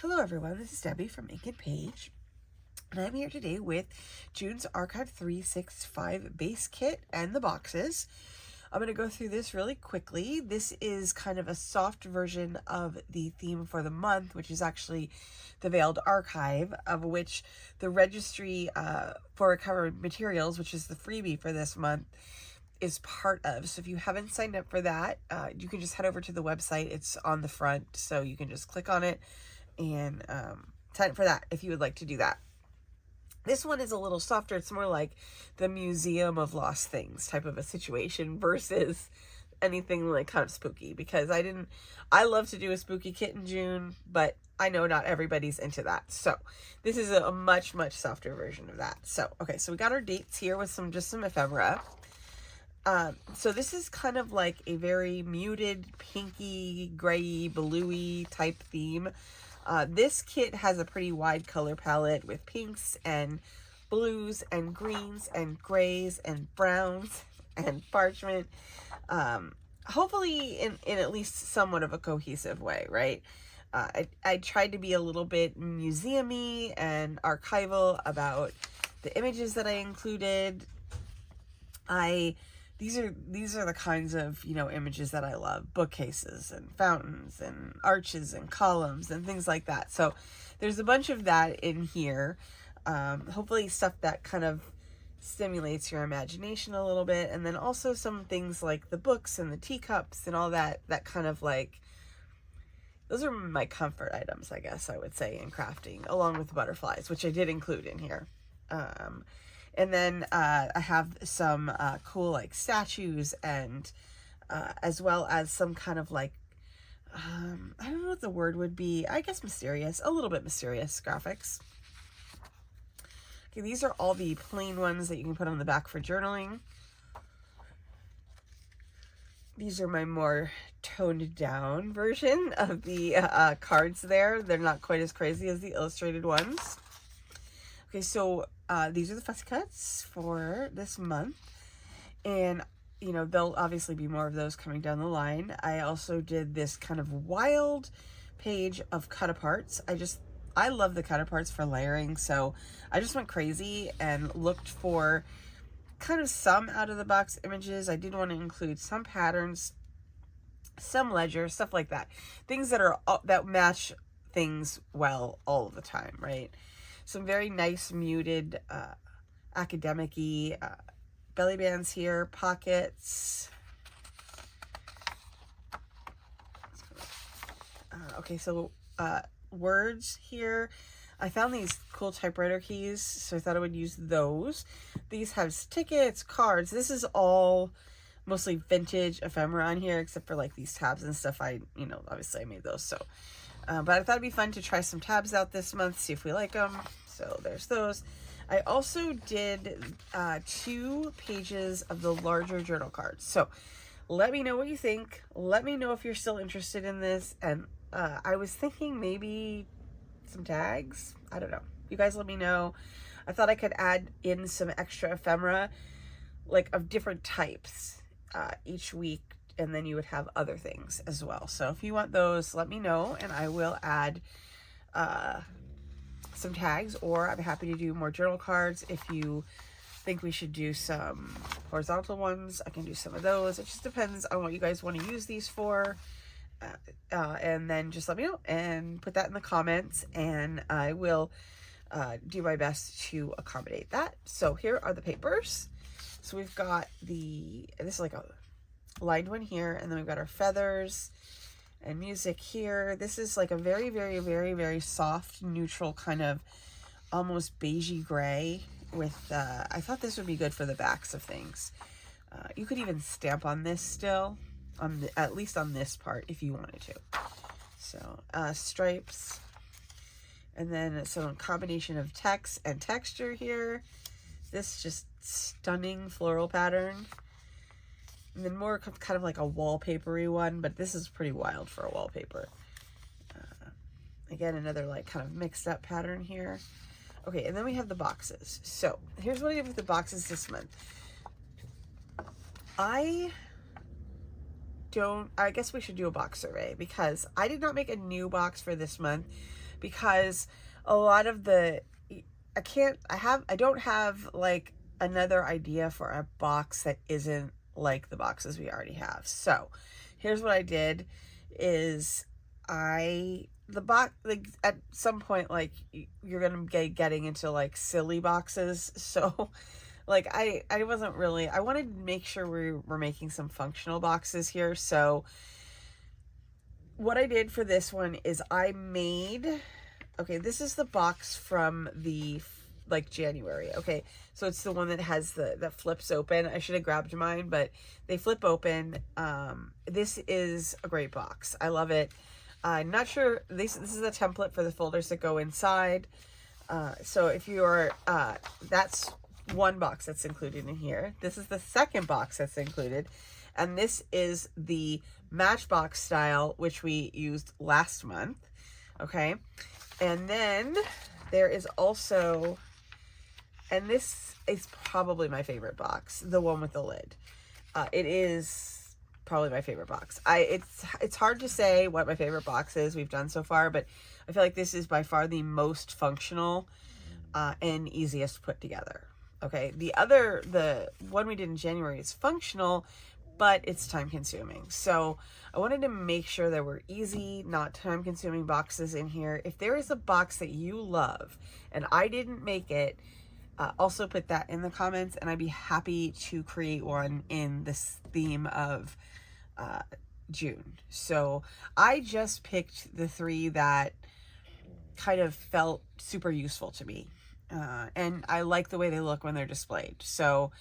Hello everyone, this is Debbie from Ink and Page, and I'm here today with June's Archive 365 base kit and the boxes. I'm going to go through this really quickly. This is kind of a soft version of the theme for the month, which is actually the Veiled Archive, of which the Registry for Recovered Materials, which is the freebie for this month, is part of. So if you haven't signed up for that, you can just head over to the website. It's on the front, so you can just click on it and sign up for that if you would like to do that. This one is a little softer. It's more like the Museum of Lost Things type of a situation versus anything like kind of spooky, because I love to do a spooky kit in June, but I know not everybody's into that. So this is a much softer version of that. So, okay, so we got our dates here with just some ephemera. So this is kind of like a very muted, pinky, gray, bluey type theme. This kit has a pretty wide color palette with pinks and blues and greens and grays and browns and parchment. Hopefully in at least somewhat of a cohesive way, right? I tried to be a little bit museum-y and archival about the images that I included. These are the kinds of, images that I love. Bookcases and fountains and arches and columns and things like that. So there's a bunch of that in here. Hopefully stuff that kind of stimulates your imagination a little bit. And then also some things like the books and the teacups and all that kind of like, those are my comfort items, I guess I would say, in crafting, along with the butterflies, which I did include in here. And then I have some cool like statues and as well as some kind of like, I don't know what the word would be. I guess mysterious, a little bit mysterious graphics. Okay, these are all the plain ones that you can put on the back for journaling. These are my more toned down version of the cards there. They're not quite as crazy as the illustrated ones. Okay, so these are the fussy cuts for this month, and there'll obviously be more of those coming down the line. I also did this kind of wild page of cut aparts. I love the cut aparts for layering, so I just went crazy and looked for kind of some out of the box images. I did want to include some patterns, some ledger, stuff like that, things that match things well all the time, right? Some very nice muted academic-y belly bands here, pockets. Okay, so words here. I found these cool typewriter keys, so I thought I would use those. These have tickets, cards. This is all mostly vintage ephemera on here, except for like these tabs and stuff. Obviously I made those, so. But I thought it'd be fun to try some tabs out this month, see if we like them. So there's those. I also did 2 pages of the larger journal cards. So let me know what you think. Let me know if you're still interested in this. And I was thinking maybe some tags. I don't know. You guys let me know. I thought I could add in some extra ephemera, like of different types each week. And then you would have other things as well. So if you want those, let me know and I will add some tags, or I'm happy to do more journal cards. If you think we should do some horizontal ones, I can do some of those. It just depends on what you guys want to use these for. And then just let me know and put that in the comments, and I will do my best to accommodate that. So here are the papers. So we've got this is like a lined one here, and then we've got our feathers and music here. This is like a very soft, neutral kind of almost beigey gray with, I thought this would be good for the backs of things. You could even stamp on this still, at least on this part if you wanted to. So stripes, and then some combination of text and texture here. This just stunning floral pattern. And then more kind of like a wallpapery one, but this is pretty wild for a wallpaper. Again, another like kind of mixed up pattern here. Okay, and then we have the boxes. So here's what I did with the boxes this month. I guess we should do a box survey, because I did not make a new box for this month because a lot of the, I don't have like another idea for a box that isn't like the boxes we already have. So here's what I did is the box, like at some point, like you're gonna be getting into like silly boxes. So like I wasn't really, I wanted to make sure we were making some functional boxes here. So what I did for this one is I made, okay, this is the box from the like January. Okay, so it's the one that has that flips open. I should have grabbed mine, but they flip open. This is a great box. I love it. I'm not sure, this is a template for the folders that go inside. So if you're, that's one box that's included in here. This is the second box that's included. And this is the Matchbox style, which we used last month. Okay. And then there is also, and this is probably my favorite box, the one with the lid. It is probably my favorite box. It's hard to say what my favorite box is we've done so far, but I feel like this is by far the most functional and easiest to put together. Okay, the one we did in January is functional, but it's time consuming. So I wanted to make sure there were easy, not time consuming boxes in here. If there is a box that you love and I didn't make it, also put that in the comments and I'd be happy to create one in this theme of June. So I just picked the 3 that kind of felt super useful to me. And I like the way they look when they're displayed. So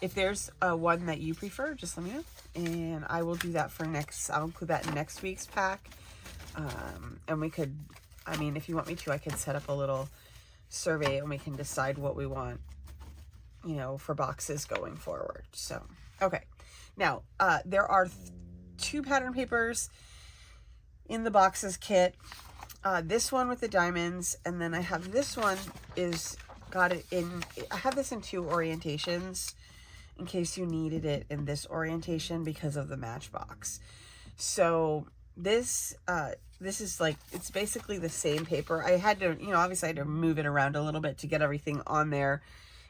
if there's one that you prefer, just let me know. And I will do that for I'll include that in next week's pack. And we could, I mean, if you want me to, I can set up a little survey and we can decide what we want, you know, for boxes going forward. So, okay. Now, there are 2 pattern papers in the boxes kit. This one with the diamonds, and then I have this one I have this in 2 orientations in case you needed it in this orientation because of the Matchbox. So this is like, it's basically the same paper. I had to, you know, obviously I had to move it around a little bit to get everything on there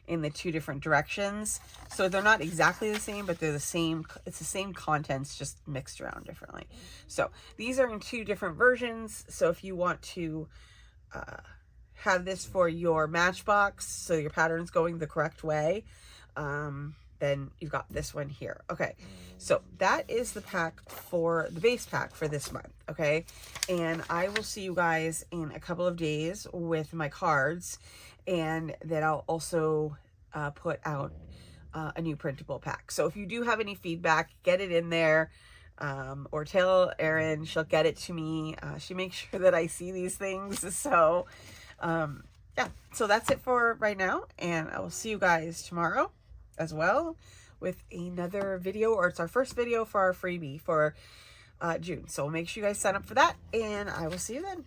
in the 2 different directions. So they're not exactly the same, but they're the same. It's the same contents, just mixed around differently. So these are in 2 different versions. So if you want to have this for your Matchbox, so your pattern's going the correct way, then you've got this one here. Okay, so that is the pack for the base pack for this month. Okay, and I will see you guys in a couple of days with my cards, and then I'll also put out a new printable pack. So if you do have any feedback, get it in there, or tell Erin, she'll get it to me. She makes sure that I see these things. So yeah, so that's it for right now, and I will see you guys tomorrow as well with another video, or it's our first video for our freebie for June. So make sure you guys sign up for that, and I will see you then.